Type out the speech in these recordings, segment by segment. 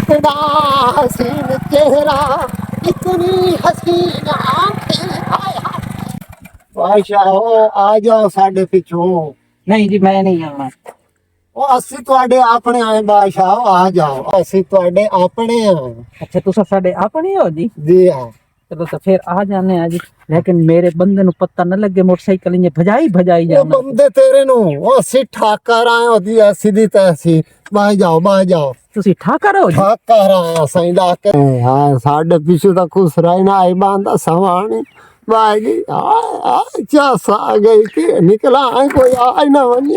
इतना हसीन चेहरा, इतनी हसीन आंखें, हाय हाय। बादशाह आ जाओ साडे पिछों। नहीं जी मैं नहीं आना। ਉਹ ਅਸੀਂ ਤੁਹਾਡੇ ਆਪਣੇ ਆਏ ਬਾਦਸ਼ਾਹ, ਆ ਜਾਓ, ਅਸੀਂ ਤੁਹਾਡੇ ਆਪਣੇ ਆ। अच्छा तुसा साडे अपने हो जी? जी हाँ। चलो तो फिर आ जाने आ जी, लेकिन मेरे बंदे नु पता न लगे मोटरसाइकिल इन्हें भजाई भजाई ਉਹ जाना। ਬੰਦੇ ਤੇਰੇ ਨੂੰ ਉਹ ਅਸੀਂ ਠਾਕਰ ਆਏ, ਉਹਦੀ ਐਸੀ ਦੀ ਤੈਸੀ। ਬਾਹ ਜਾਓ, ਬਾਹ ਜਾਓ। तुसी ठाकर हो जी? ਠਾਕਰ ਆਏ ਸਹੀ ਲਾ ਕੇ। ਹਾਂ ਸਾਡੇ ਪਿੱਛੇ ਤਾਂ ਖੁਸ਼ ਰਹਿਣਾ ਆਈ ਬਾਂਦਾ ਸਵਾਣੀ ਬਾਗੀ ਆ ਚਾਸ ਆ ਗਈ ਕਿ ਨਿਕਲਾ ਆਏ ਕੋਈ ਆ ਨਾ ਵਨੇ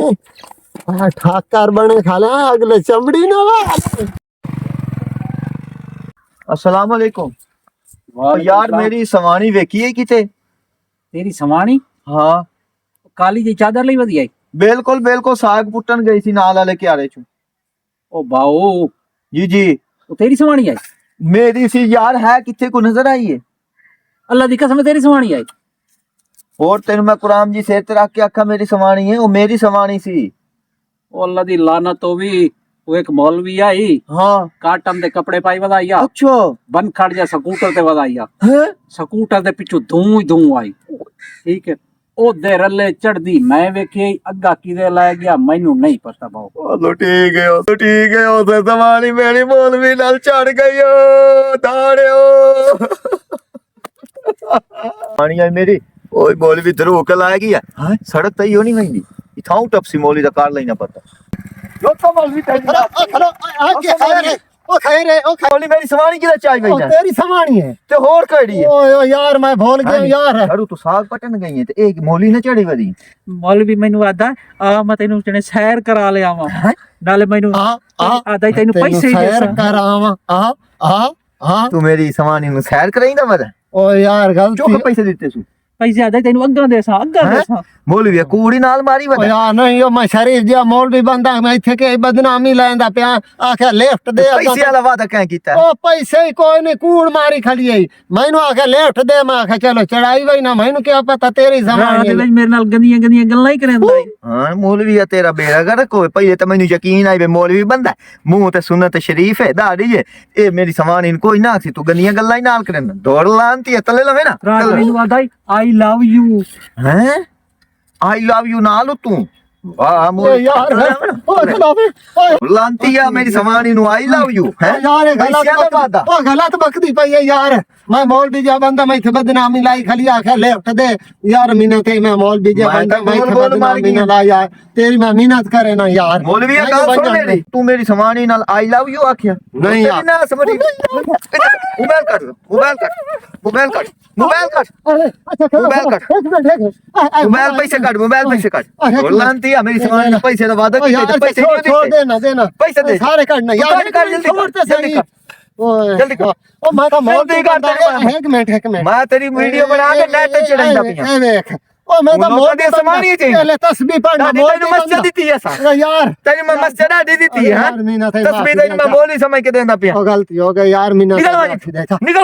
ਆ ਠਾਕਰ ਬਣੇ ਖਾ ਲੈ ਅਗਲੇ ਚਮੜੀ ਨਾ ਵਾ। अस्सलाम वालेकुम। यार मेरी सवानी वेखी है किते? तेरी सवानी हाँ काली जी चादर ली वधी आई? बिल्कुल बिल्कुल, साग पुट्टन गई सी नाल वाले क्यारे चू। ओ बाओ, जी जी तो तेरी सवानी आई? मेरी सी यार, है किथे को नजर आई है? अल्लाह दी कसम तेरी सवानी आई? और तेन मैं कुरान जी सिर ते रख के आखा मेरी सवानी है, वो मेरी सवानी सी। ओ अल्लाह दी लानत होवी, वो एक मौलवी आई हाँ काटन दे कपड़े पाई वधाइया, अच्छा बन खड़ जा स्कूटर ते वधाइया, है स्कूटर दे पिछू धूं ही धूं आई। ठीक है, ओ दे रले चढ़दी मैं वेखी अग्गा किदे लै गया मैनू नहीं पता बाओ। तो ठीक है, तो ठीक है, उसे सवानी मेरी मौलवी नाल चढ़ गई ओ दाड़ियो। पानी आई मेरी ओए मौलवी धरू के ला गई है। हां सड़क तई होनी वही इथाऊ टपसी मौलवी दा कार लेना पता लो तो मौलवी तई खलो आ के खैर है ओ खैर है ओ खैर। मौलवी मेरी सवानी किदा चाय गई ना तेरी सवानी है ते होर कड़ी है। ओ यार मैं भूल गया यार। धरू तो साग पटन गई है ते एक मौलवी ने चढ़ी वदी। मौलवी मैनू आदा आ मैं तेनू जने सैर करा ले आवा, नाले मैनू आदा तेनू पैसे ही सैर देसा करावा। आ तू मेरी सवानी नु सैर कराईंदा मत ओ यार गलती चोक पैसे दिते सु पैसे आदा तेनू अग्गा देसा मौलवी कूड़ी नाल मारी ओ वदा यार नहीं ओ मैं शरीफ जिहा मौलवी बंदा मैं इथे के बदनामी लैंदा पिया आखे लिफ्ट दे पैसे वाला वादा क्या कीता ओ पैसे ही कोई नहीं कूड़ मारी खड़ी आई मैनू आखे लिफ्ट दे मैं आखे चलो चढ़ाई वही ना मैनू क्या पता तेरी रात सवानी विच मेरे नाल गंदियां गंदियां गल्लां ही करंदा है। हां मौलवी है तेरा बेड़ा गर्क होए पहले तो मैनू यकीन आई वे मौलवी बंदा मुंह ते सुन्नत शरीफ है दाढ़ी है ए मेरी सवानी कोई ना सी तू गंदियां गल्लां ही नाल करन दौड़ लानती है तले लवे ना रात मैनू आदा आई लव यू हैं आई लव यू नाल तू वाह ए मौलवी यार ओ खिलावे ओ लानती है मेरी सवानी नु आई लव यू हैं यार ये गलत वादा ओ गलत बकदी पई है यार मैं मौलवी जा बंदा मैं इथे बदनामी लाई खली आखे लिफ्ट दे यार मिन्नत है मैं मौलवी जा मैं बंदा तो मैं इथे बोल मार बदनामी गई। ना ला यार तेरी मैं मिन्नत करे ना यार मौलवी मैं गल तो सुन बन मेरी तू मेरी सवानी नाल आई लव यू आखिया नहीं यार। ना समझी मोबाइल कर मोबाइल कर मोबाइल कर मोबाइल कर अरे अच्छा चलो मोबाइल कर। एक मिनट मोबाइल पैसे काट मोबाइल पैसे काट और लानती है मेरी सवानी ने पैसे दा वादा किया तो पैसे छोड़ नहीं छोड़ देते देना देना पैसे दे सारे काटना यार काट, काट, जल्दी छोड़ काट, तो जल्दी सही काट। ओए जल्दी काट। ओ मैं तो मौलवी जल्दी काट, बंदा तेरी एक मिनट मैं तेरी वीडियो बना के नेट पे चढ़ाईंदा पिया ए देख ओ मैं तो उन्होंने मौलवी तो समानी चाहिए। पहले तस्बीह पढ़ना दादी तेरी मस्जिद दी है सा अरे यार तेरी मैं मस्जिद दी देती है यार मीना थे तस्बीह तेरी मैं बोली समझ के देना पिया ओ गलती हो गई यार मीना निकल वहां निकल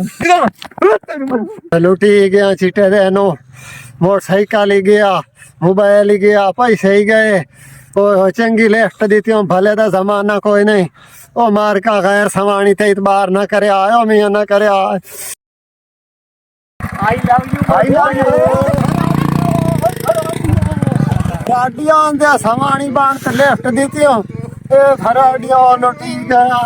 निकल लुटी गया चिट्टे दे नो मोटरसाइकिल ही गया मोबाइल ही गया पैसे ही गए ओ चंगी लिफ्ट दी थी भले दा जमाना कोई नहीं ओ मार का गैर सवानी थे इतबार ना करे आयो मियां ना करे आए आई लव यू गाड़ियां दे सवानी बाण ते लिफ्ट दी थी ए खराड़ियां लुटी गया